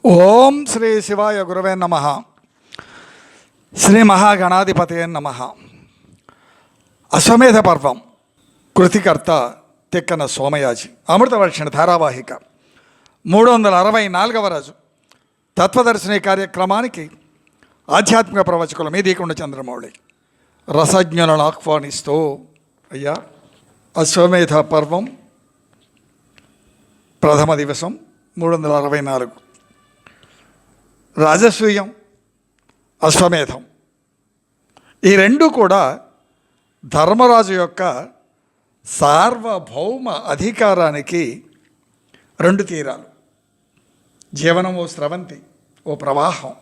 ఓం శ్రీ శివాయ గురవే నమ. శ్రీ మహాగణాధిపతయే నమ. అశ్వమేధ పర్వం. కృతికర్త తిక్కన సోమయాజి. అమృతవర్షిణ ధారావాహిక 364వ రోజు తత్వదర్శిని కార్యక్రమానికి ఆధ్యాత్మిక ప్రవచకుల మీదీకుండ చంద్రమౌళి రసజ్ఞులను ఆహ్వానిస్తూ, అయ్యా, అశ్వమేధ పర్వం ప్రథమ దివసం 364. రాజసూయం, అశ్వమేధం, ఈ రెండు కూడా ధర్మరాజు యొక్క సార్వభౌమ అధికారానికి రెండు తీరాలు. జీవనం ఓ స్రవంతి, ఓ ప్రవాహం,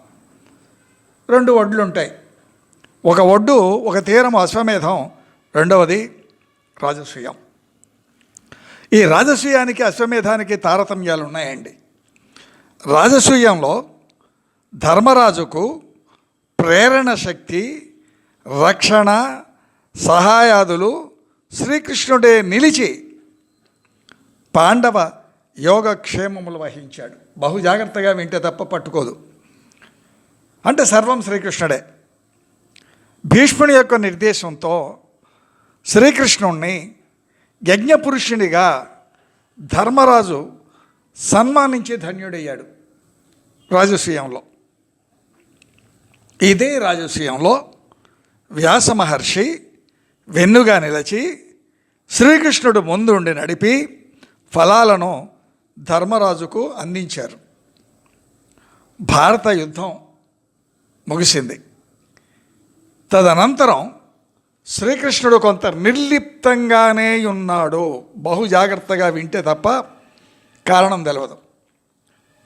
రెండు ఒడ్లు ఉంటాయి. ఒక ఒడ్డు, ఒక తీరం అశ్వమేధం, రెండవది రాజసూయం. ఈ రాజసూయానికి అశ్వమేధానికి తారతమ్యాలు ఉన్నాయండి. రాజసూయంలో ధర్మరాజుకు ప్రేరణ శక్తి, రక్షణ, సహాయాదులు శ్రీకృష్ణుడే నిలిచి పాండవ యోగక్షేమములు వహించాడు. బహు జాగ్రత్తగా వింటే తప్ప పట్టుకోదు. అంటే సర్వం శ్రీకృష్ణుడే. భీష్ముని యొక్క నిర్దేశంతో శ్రీకృష్ణుణ్ణి యజ్ఞపురుషునిగా ధర్మరాజు సన్మానించి ధన్యుడయ్యాడు రాజసూయంలో. ఇదే రాజసూయంలో వ్యాస మహర్షి వెన్నుగా నిలిచి శ్రీకృష్ణుడు ముందుండి నడిపి ఫలాలను ధర్మరాజుకు అందించారు. భారత యుద్ధం ముగిసింది. తదనంతరం శ్రీకృష్ణుడు కొంత నిర్లిప్తంగానే ఉన్నాడు. బహు జాగ్రత్తగా వింటే తప్ప కారణం తెలియదు.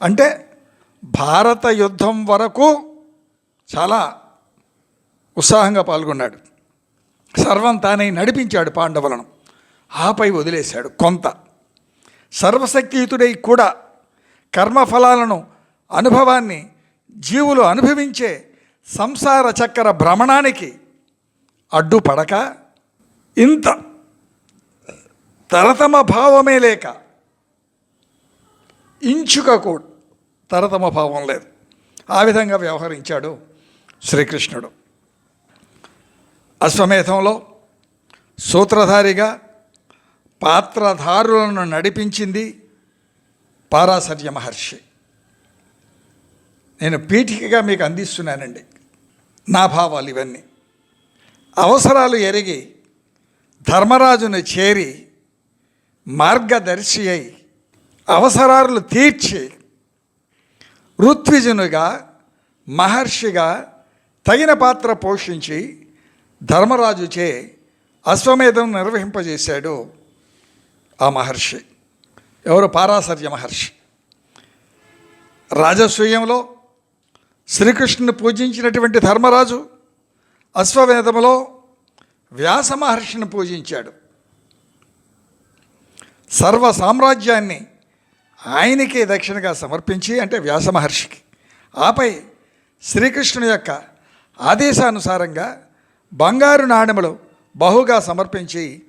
అంటే భారత యుద్ధం వరకు చాలా ఉత్సాహంగా పాల్గొన్నాడు. సర్వం తానే నడిపించాడు పాండవులను. ఆపై వదిలేశాడు కొంత. సర్వశక్తియుతుడై కూడా కర్మఫలాలను, అనుభవాన్ని జీవులు అనుభవించే సంసార చక్ర భ్రమణానికి అడ్డుపడక, ఇంత తరతమ భావమే లేక, ఇంచుక కూడా తరతమ భావం లేదు. ఆ విధంగా వ్యవహరించాడు శ్రీకృష్ణుడు. అశ్వమేధంలో సూత్రధారిగా పాత్రధారులను నడిపించింది పారాశర్య మహర్షి. నేను పీఠికగా మీకు అందిస్తున్నానండి నా భావాలు ఇవన్నీ. అవసరాలు ఎరిగి ధర్మరాజును చేరి మార్గదర్శి అయి అవసరాలు తీర్చి ఋత్విజునిగా, మహర్షిగా తగిన పాత్ర పోషించి ధర్మరాజుచే అశ్వమేధం నిర్వహింపజేశాడు ఆ మహర్షి. ఎవరు? పారాశర్య మహర్షి. రాజసూయంలో శ్రీకృష్ణుని పూజించినటువంటి ధర్మరాజు అశ్వమేధంలో వ్యాస మహర్షిని పూజించాడు. సర్వ సామ్రాజ్యాన్ని ఆయనకే దక్షిణగా సమర్పించి, అంటే వ్యాస మహర్షికి, ఆపై శ్రీకృష్ణుని యొక్క ఆదేశానుసారంగా బంగారు నాణెములు బహుగా సమర్పించి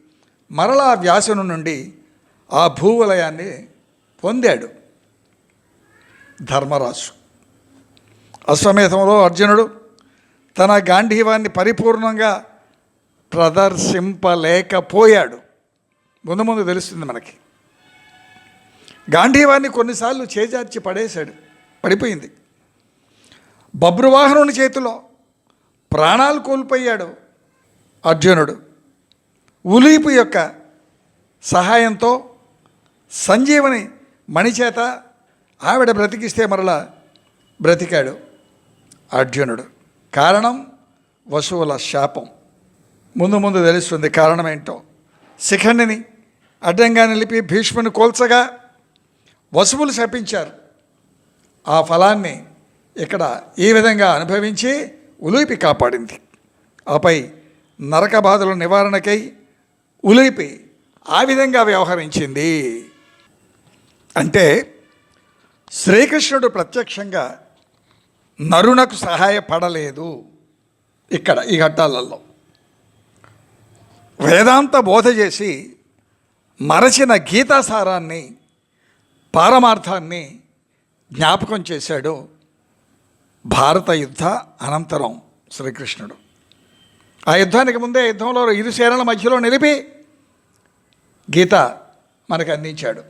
మరలా వ్యాసుని నుండి ఆ భూవలయాన్ని పొందాడు ధర్మరాజు. అశ్వమేధంలో అర్జునుడు తన గాంధీవాన్ని పరిపూర్ణంగా ప్రదర్శింపలేకపోయాడు. ముందు ముందు తెలుస్తుంది మనకి. గాంధీవాన్ని కొన్నిసార్లు చేజార్చి పడిపోయింది. బబ్రువాహనుని చేతిలో ప్రాణాలు కోల్పోయాడు అర్జునుడు. ఉలీపు యొక్క సహాయంతో సంజీవని మణిచేత ఆవిడ బ్రతికిస్తే మరలా బ్రతికాడు అర్జునుడు. కారణం వసువుల శాపం. ముందు ముందు తెలుస్తుంది కారణం ఏంటో. శిఖండిని అడ్డంగా నిలిపి భీష్ముని కోల్చగా వసువులు శపించారు. ఆ ఫలాన్ని ఇక్కడ ఈ విధంగా అనుభవించి ఉలూపి కాపాడింది. ఆపై నరక బాధల నివారణకై ఉలూపి ఆ విధంగా వ్యవహరించింది. అంటే శ్రీకృష్ణుడు ప్రత్యక్షంగా నరునకు సహాయపడలేదు. ఇక్కడ ఈ ఘట్టాలలో వేదాంత బోధ చేసి మరచిన గీతాసారాన్ని, పారమార్థాన్ని జ్ఞాపకం చేశాడు భారత యుద్ధ అనంతరం శ్రీకృష్ణుడు. ఆ యుద్ధానికి ముందే యుద్ధంలో ఇరు సేనల మధ్యలో నిలిపి గీత మనకు అందించాడు.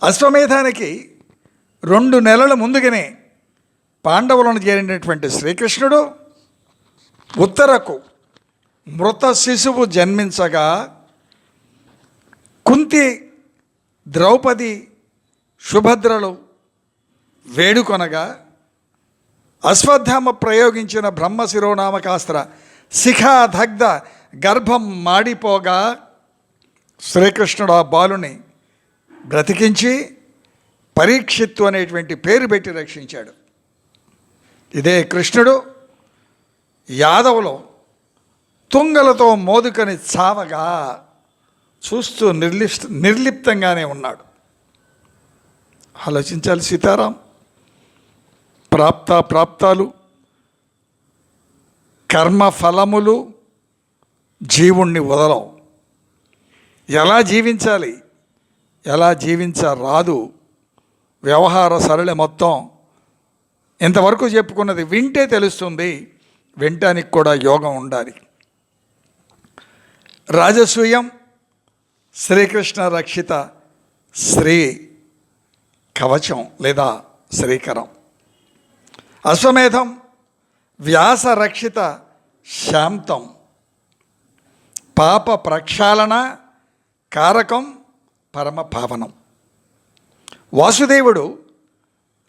అశ్వమేధానికి 2 నెలల ముందుగానే పాండవులను చేరినటువంటి శ్రీకృష్ణుడు ఉత్తరకు మృత శిశువు జన్మించగా కుంతి, ద్రౌపది, సుభద్రలు వేడుకొనగా అశ్వత్థామ ప్రయోగించిన బ్రహ్మశిరోనామకాస్త్ర శిఖాదగ్ధ గర్భం మాడిపోగా శ్రీకృష్ణుడు ఆ బాలుని బ్రతికించి పరీక్షిత్తు అనేటువంటి పేరు పెట్టి రక్షించాడు. ఇదే కృష్ణుడు యాదవులో తుంగలతో మోదుకని చావగా చూస్తూ నిర్లిప్తంగానే ఉన్నాడు. ఆలోచించాలి సీతారాం. ప్రాప్తాలు, కర్మఫలములు జీవుణ్ణి వదలవు. ఎలా జీవించాలి, ఎలా జీవించరాదు, వ్యవహార సరళి మొత్తం ఇంతవరకు చెప్పుకున్నది వింటే తెలుస్తుంది. వినటానికి కూడా యోగం ఉండాలి. రాజసూయం శ్రీకృష్ణ రక్షిత శ్రీ కవచం లేదా శ్రీకరం. అశ్వమేధం వ్యాస రక్షిత శాంతం పాప ప్రక్షాళన కారకం పరమ పావనం. వాసుదేవుడు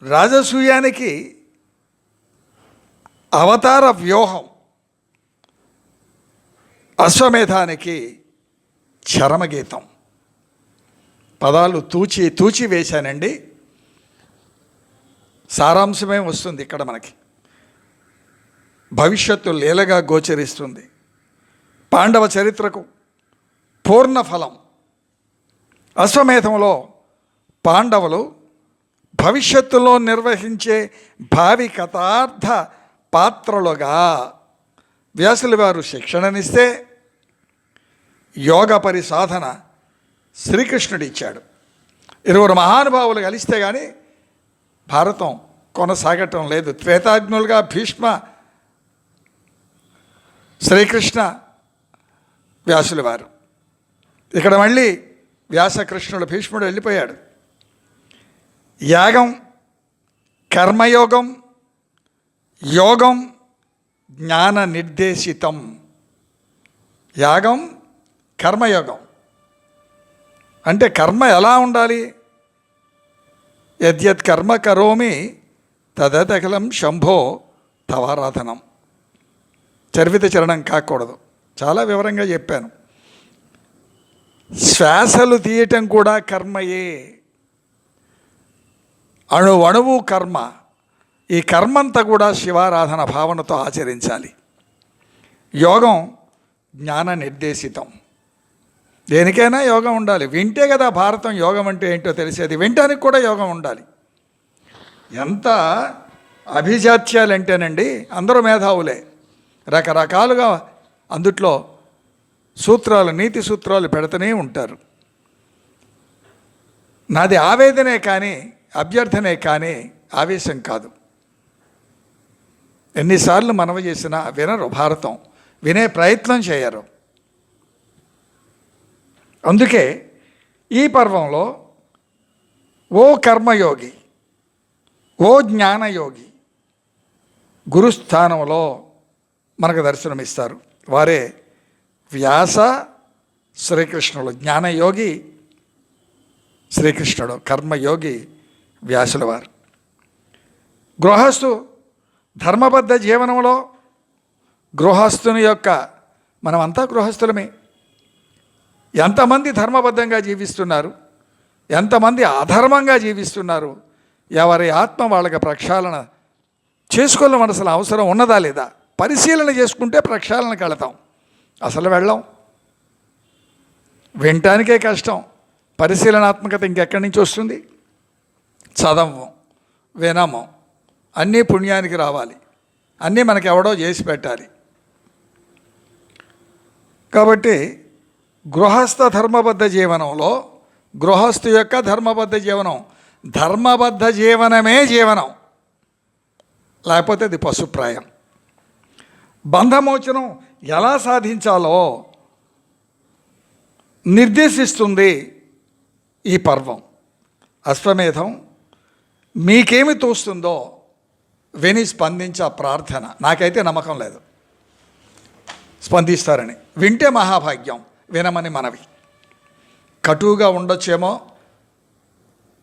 రాజసూయానికి అవతార వ్యూహం, అశ్వమేధానికి చరమగీతం. పదాలు తూచి వేశానండి. సారాంశమే వస్తుంది ఇక్కడ మనకి. భవిష్యత్తు లీలగా గోచరిస్తుంది. పాండవ చరిత్రకు పూర్ణ ఫలం. అశ్వమేధంలో పాండవులు భవిష్యత్తులో నిర్వహించే భావి కథార్థ పాత్రలుగా వ్యాసుల వారు శిక్షణనిస్తే యోగ పరిసాధన శ్రీకృష్ణుడు ఇచ్చాడు. 20 మహానుభావులు కలిస్తే కానీ భారతం కొనసాగటం లేదు. త్రేతాగ్నులుగా భీష్మ, శ్రీకృష్ణ, వ్యాసుల వారు. ఇక్కడ మళ్ళీ వ్యాసకృష్ణుడు, భీష్ముడు వెళ్ళిపోయాడు. యాగం కర్మయోగం, యోగం జ్ఞాన నిర్దేశితం. యాగం కర్మయోగం అంటే కర్మ ఎలా ఉండాలి? యద్యత్ కర్మ కరోమి తదతకలం శంభో తవారాధనం. చర్విత చరణం కాకూడదు. చాలా వివరంగా చెప్పాను. శ్వాసలు తీయటం కూడా కర్మయే. అణువణువు కర్మ. ఈ కర్మంతా కూడా శివారాధన భావనతో ఆచరించాలి. యోగం జ్ఞాన నిర్దేశితం. దేనికైనా యోగం ఉండాలి. వింటే కదా భారతం యోగం అంటే ఏంటో తెలిసేది. వినటానికి కూడా యోగం ఉండాలి. ఎంత అభిజాత్యాలంటేనండి, అందరూ మేధావులే, రకరకాలుగా అందుట్లో సూత్రాలు, నీతి సూత్రాలు పెడుతూనే ఉంటారు. నాది ఆవేదనే కానీ అభ్యర్థనే కానీ ఆవేశం కాదు. ఎన్నిసార్లు మనవి చేసినా వినరు. భారతం వినే ప్రయత్నం చేయరు. అందుకే ఈ పర్వంలో ఓ కర్మయోగి, ఓ జ్ఞానయోగి గురుస్థానంలో మనకు దర్శనమిస్తారు. వారే వ్యాస శ్రీకృష్ణుడు. జ్ఞానయోగి శ్రీకృష్ణుడు, కర్మయోగి వ్యాసుల వారు. గృహస్థు ధర్మబద్ధ జీవనంలో గృహస్థుని యొక్క, మనమంతా గృహస్థులమే. ఎంతమంది ధర్మబద్ధంగా జీవిస్తున్నారు, ఎంతమంది అధర్మంగా జీవిస్తున్నారు, ఎవరి ఆత్మ వాళ్ళకి ప్రక్షాళన చేసుకోవాల్సిన అవసరం ఉన్నదా లేదా పరిశీలన చేసుకుంటే ప్రక్షాళనకి వెళతాం. అసలు వెళ్ళాం. వినటానికే కష్టం. పరిశీలనాత్మకత ఇంకెక్కడి నుంచి వస్తుంది? చదవం, వినమం, అన్నీ పుణ్యానికి రావాలి, అన్నీ మనకి ఎవడో చేసి పెట్టాలి. కాబట్టి గృహస్థ ధర్మబద్ధ జీవనంలో, గృహస్థు యొక్క ధర్మబద్ధ జీవనం ధర్మబద్ధ జీవనమే జీవనం, లేకపోతే అది పశుప్రాయం. బంధమోచనం ఎలా సాధించాలో నిర్దేశిస్తుంది ఈ పర్వం. అశ్వమేధం మీకేమి తోస్తుందో విని స్పందించే ప్రార్థన. నాకైతే నమ్మకం లేదు స్పందిస్తారని. వింటే మహాభాగ్యం, వినమని మనవి. కటువుగా ఉండొచ్చేమో,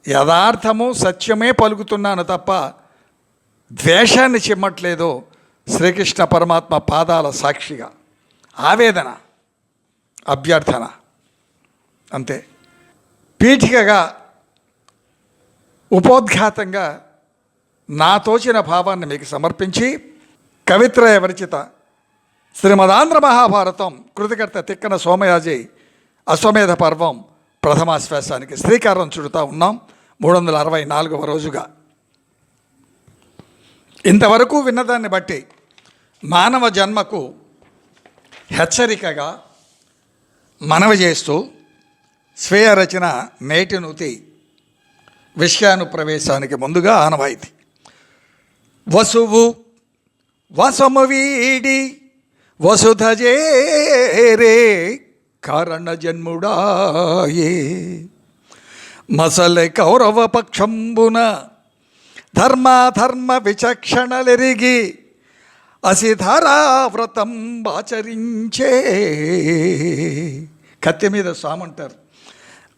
యథార్థము సత్యమే పలుకుతున్నాను తప్ప ద్వేషాన్ని చిమ్మట్లేదు. శ్రీకృష్ణ పరమాత్మ పాదాల సాక్షిగా ఆవేదన, అభ్యర్థన, అంతే. పీఠికగా ఉపోద్ఘాతంగా నా తోచిన భావాన్ని మీకు సమర్పించి కవిత్రయ విరచిత శ్రీమదాంధ్ర మహాభారతం కృతికర్త తిక్కన సోమయాజి అశ్వమేధ పర్వం ప్రథమాశ్వాసానికి శ్రీకారం చుడుతూ ఉన్నాం 364వ రోజుగా. ఇంతవరకు విన్నదాన్ని బట్టి మానవ జన్మకు హెచ్చరికగా మనవి చేస్తూ స్వీయ రచన నేటి నూతి విషయానుప్రవేశానికి ముందుగా ఆనవాయితీ. వసువు వసము వీడి వసుధ జేరే కారణ జన్ముడాయే మసలె కౌరవ పక్షంబున ధర్మాధర్మ విచక్షణలెరిగి అసిధారావ్రతం ఆచరించే. కత్తి మీద సామంటారు.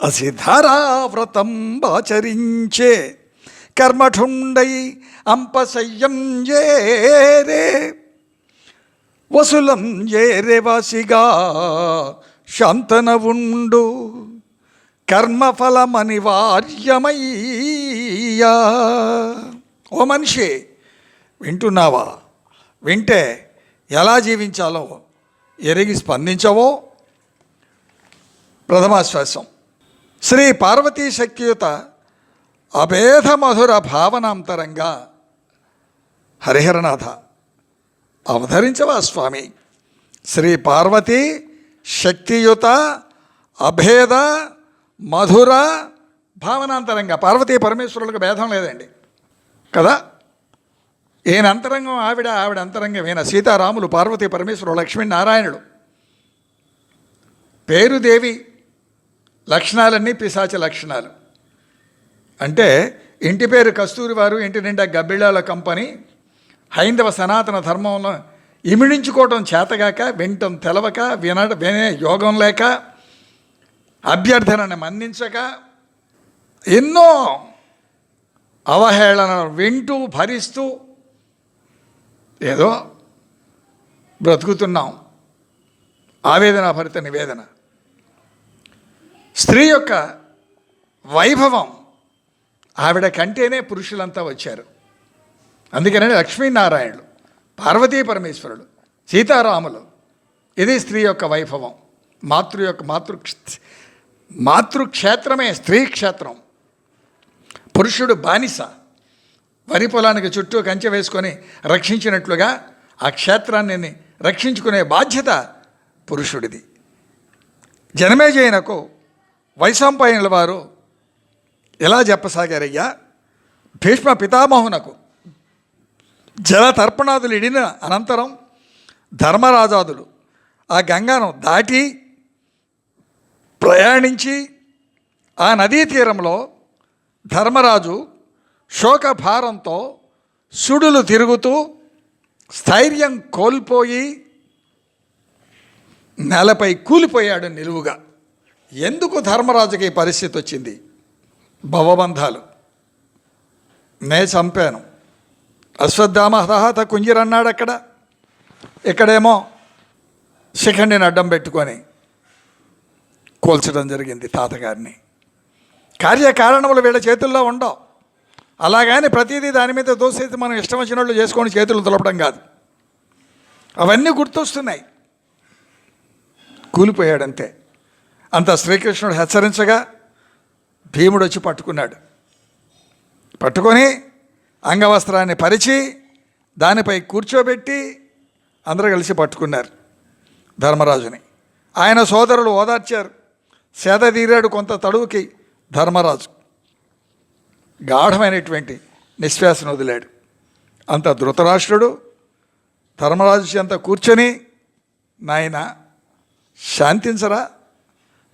అసిధారావ్రతం ఆచరించే కర్మఠుండై అంపసయ్యం జేరే వసులం జేరే వాసిగా శాంతన ఉండు కర్మఫలమనివార్యమయ్యా. ఓ మనిషి, వింటున్నావా? వింటే ఎలా జీవించాలో ఎరిగి స్పందించవో. ప్రథమాశ్వాసం. శ్రీ పార్వతీ శక్తియుత అభేద మధుర భావనాంతరంగా హరిహరనాథ అవతరించవా స్వామి. శ్రీ పార్వతీ శక్తియుత అభేద మధుర భావనాంతరంగా. పార్వతీ పరమేశ్వరులకు భేదం లేదండి కదా. ఈయన అంతరంగం ఆవిడ, ఆవిడ అంతరంగం ఈయన. సీతారాములు, పార్వతీ పరమేశ్వరుడు, లక్ష్మీనారాయణుడు. పేరు దేవి, లక్షణాలన్నీ పిశాచ లక్షణాలు. అంటే ఇంటి పేరు కస్తూరి వారు, ఇంటి నిండా గబ్బిళ్ళాల కంపెనీ. హైందవ సనాతన ధర్మంలో ఇమిడించుకోవటం చేతగాక, వినటం తెలవక, వినే యోగం లేక, అభ్యర్థనని మన్నించక, ఎన్నో అవహేళనలు వింటూ భరిస్తూ ఏదో బ్రతుకుతున్నాం. ఆవేదనాభరిత నివేదన. స్త్రీ యొక్క వైభవం ఆవిడ కంటేనే పురుషులంతా వచ్చారు. అందుకనే లక్ష్మీనారాయణులు, పార్వతీ పరమేశ్వరుడు, సీతారాములు. ఇది స్త్రీ యొక్క వైభవం. మాతృక్షేత్రమే స్త్రీ క్షేత్రం. పురుషుడు బానిస. వరి పొలానికి చుట్టూ కంచె వేసుకొని రక్షించినట్లుగా ఆ క్షేత్రాన్ని రక్షించుకునే బాధ్యత పురుషుడిది. జనమేజయునకు వైశంపాయనుల వారు ఎలా చెప్పసాగారయ్యా. భీష్మ పితామహునకు జల తర్పణాదులు ఇడిన అనంతరం ధర్మరాజాదులు ఆ గంగాను దాటి ప్రయాణించి ఆ నదీ తీరంలో ధర్మరాజు శోకభారంతో సుడులు తిరుగుతూ స్థైర్యం కోల్పోయి నేలపై కూలిపోయాడు నిలువుగా. ఎందుకు ధర్మరాజుకి ఈ పరిస్థితి వచ్చింది? భవబంధాలు. నే చంపాను, అశ్వత్థామ హత కుంజిరన్నాడు అక్కడ. ఇక్కడేమో శిఖండిని అడ్డం పెట్టుకొని కోల్చడం జరిగింది తాతగారిని. కార్యకారణములు వీళ్ళ చేతుల్లో ఉండవు. అలాగని ప్రతిదీ దాని మీద దోసేసి మనం ఇష్టం వచ్చినట్లు చేసుకొని చేతులు తులపడం కాదు. అవన్నీ గుర్తొస్తున్నాయి. కూలిపోయాడంతే. అంత శ్రీకృష్ణుడు హెచ్చరించగా భీముడు వచ్చి పట్టుకున్నాడు. పట్టుకొని అంగవస్త్రాన్ని పరిచి దానిపై కూర్చోబెట్టి అందరూ కలిసి పట్టుకున్నారు ధర్మరాజుని. ఆయన సోదరులు ఓదార్చారు. సేద తీరాడు కొంత తడువుకి ధర్మరాజు. గాఢమైనటువంటి నిశ్వాసను వదిలాడు. అంత ధృతరాష్ట్రుడు ధర్మరాజు చెంత కూర్చొని, నాయన శాంతించరా,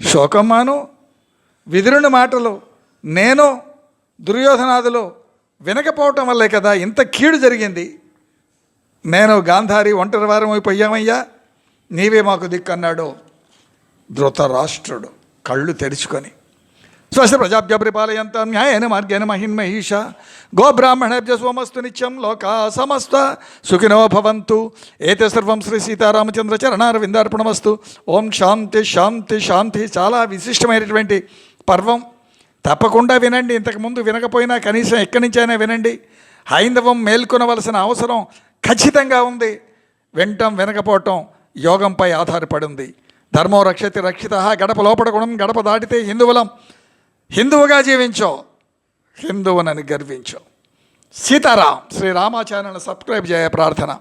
శోకమ్మాను, విదురుని మాటలు నేను దుర్యోధనాదులు వినకపోవటం వల్లే కదా ఇంత కీడు జరిగింది. నేను గాంధారి ఒంటరి వారం అయిపోయామయ్యా, నీవే మాకు దిక్కన్నాడు ధృతరాష్ట్రుడు కళ్ళు తెరుచుకొని. స్వస్తి ప్రజాభ్య పరిపాలయంతాం న్యాయేన మార్గేణ మహిన్మహీష గోబ్రాహ్మణేభ్య సోమస్తు నిత్యం లోకా సమస్త సుఖినో భవంతు. ఏతే సర్వం శ్రీ సీతారామచంద్ర చరణారవిందార్పణమస్తు. ఓం శాంతి శాంతి శాంతి. చాలా విశిష్టమైనటువంటి పర్వం, తప్పకుండా వినండి. ఇంతకుముందు వినకపోయినా కనీసం ఎక్కడి నుంచైనా వినండి. హైందవం మేల్కొనవలసిన అవసరం ఖచ్చితంగా ఉంది. వినటం వినకపోవటం యోగంపై ఆధారపడి ఉంది. ధర్మో రక్షతి రక్షిత. గడప లోపల గుణం, గడప దాటితే హిందువులం. హిందువుగా జీవించో, హిందువునని గర్వించో. సీతారాం. శ్రీరామ ఛానల్ సబ్స్క్రైబ్ చేయ ప్రార్థన.